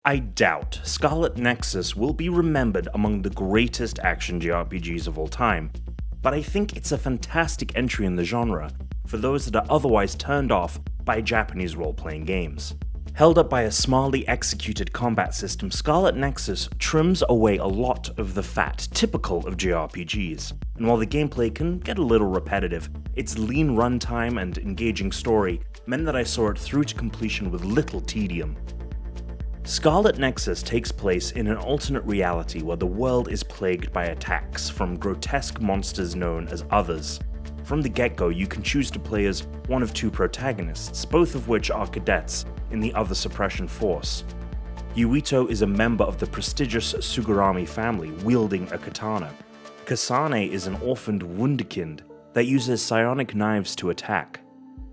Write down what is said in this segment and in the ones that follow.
I doubt Scarlet Nexus will be remembered among the greatest action JRPGs of all time, but I think it's a fantastic entry in the genre for those that are otherwise turned off by Japanese role-playing games. Held up by a smartly executed combat system, Scarlet Nexus trims away a lot of the fat typical of JRPGs, and while the gameplay can get a little repetitive, its lean runtime and engaging story meant that I saw it through to completion with little tedium. Scarlet Nexus takes place in an alternate reality where the world is plagued by attacks from grotesque monsters known as Others. From the get-go, you can choose to play as one of two protagonists, both of which are cadets in the Other Suppression Force. Yuito is a member of the prestigious Sugurami family, wielding a katana. Kasane is an orphaned wunderkind that uses psionic knives to attack.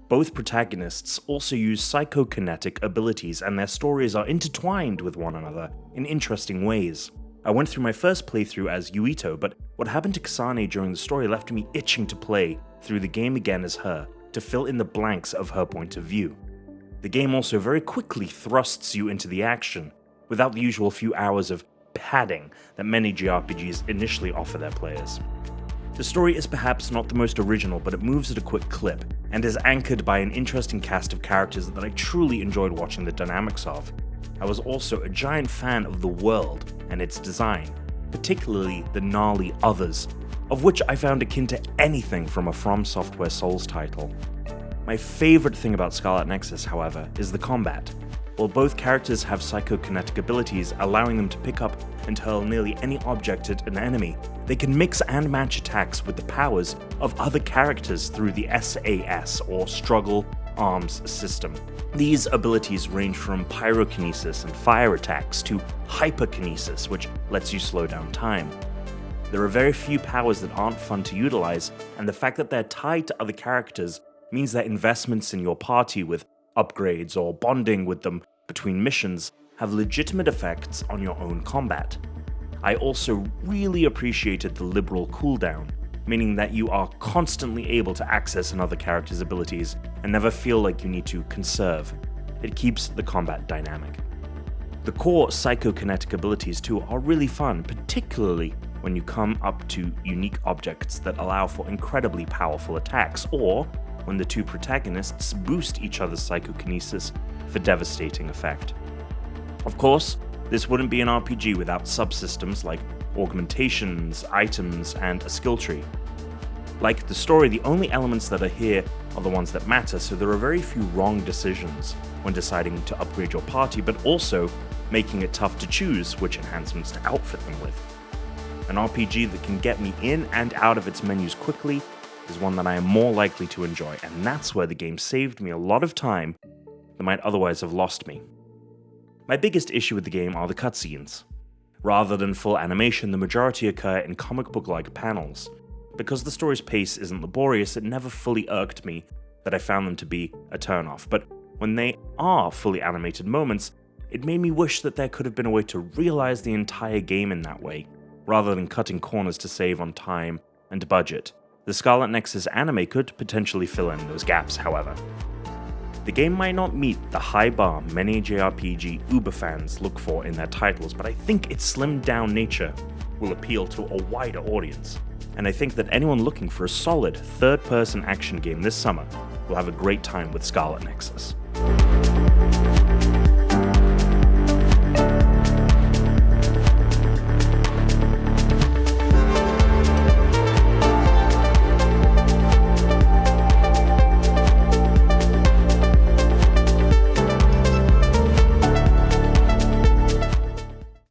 Both protagonists also use psychokinetic abilities, and their stories are intertwined with one another in interesting ways. I went through my first playthrough as Yuito, but what happened to Kasane during the story left me itching to play through the game again as her, to fill in the blanks of her point of view. The game also very quickly thrusts you into the action, without the usual few hours of padding that many JRPGs initially offer their players. The story is perhaps not the most original, but it moves at a quick clip, and is anchored by an interesting cast of characters that I truly enjoyed watching the dynamics of. I was also a giant fan of the world and its design, particularly the gnarly Others, of which I found akin to anything from a From Software Souls title. My favorite thing about Scarlet Nexus, however, is the combat. While both characters have psychokinetic abilities allowing them to pick up and hurl nearly any object at an enemy, they can mix and match attacks with the powers of other characters through the SAS, or Struggle Arms system. These abilities range from pyrokinesis and fire attacks to hyperkinesis, which lets you slow down time. There are very few powers that aren't fun to utilize, and the fact that they're tied to other characters means that investments in your party with upgrades or bonding with them between missions have legitimate effects on your own combat. I also really appreciated the liberal cooldown, meaning that you are constantly able to access another character's abilities and never feel like you need to conserve. It keeps the combat dynamic. The core psychokinetic abilities too are really fun, particularly when you come up to unique objects that allow for incredibly powerful attacks, or when the two protagonists boost each other's psychokinesis for devastating effect. Of course, this wouldn't be an RPG without subsystems like augmentations, items, and a skill tree. Like the story, the only elements that are here are the ones that matter, so there are very few wrong decisions when deciding to upgrade your party, but also making it tough to choose which enhancements to outfit them with. An RPG that can get me in and out of its menus quickly is one that I am more likely to enjoy, and that's where the game saved me a lot of time that might otherwise have lost me. My biggest issue with the game are the cutscenes. Rather than full animation, the majority occur in comic book-like panels. Because the story's pace isn't laborious, it never fully irked me that I found them to be a turn-off, but when they are fully animated moments, it made me wish that there could have been a way to realize the entire game in that way, rather than cutting corners to save on time and budget. The Scarlet Nexus anime could potentially fill in those gaps, however. The game might not meet the high bar many JRPG Uber fans look for in their titles, but I think its slimmed down nature will appeal to a wider audience. And I think that anyone looking for a solid third-person action game this summer will have a great time with Scarlet Nexus.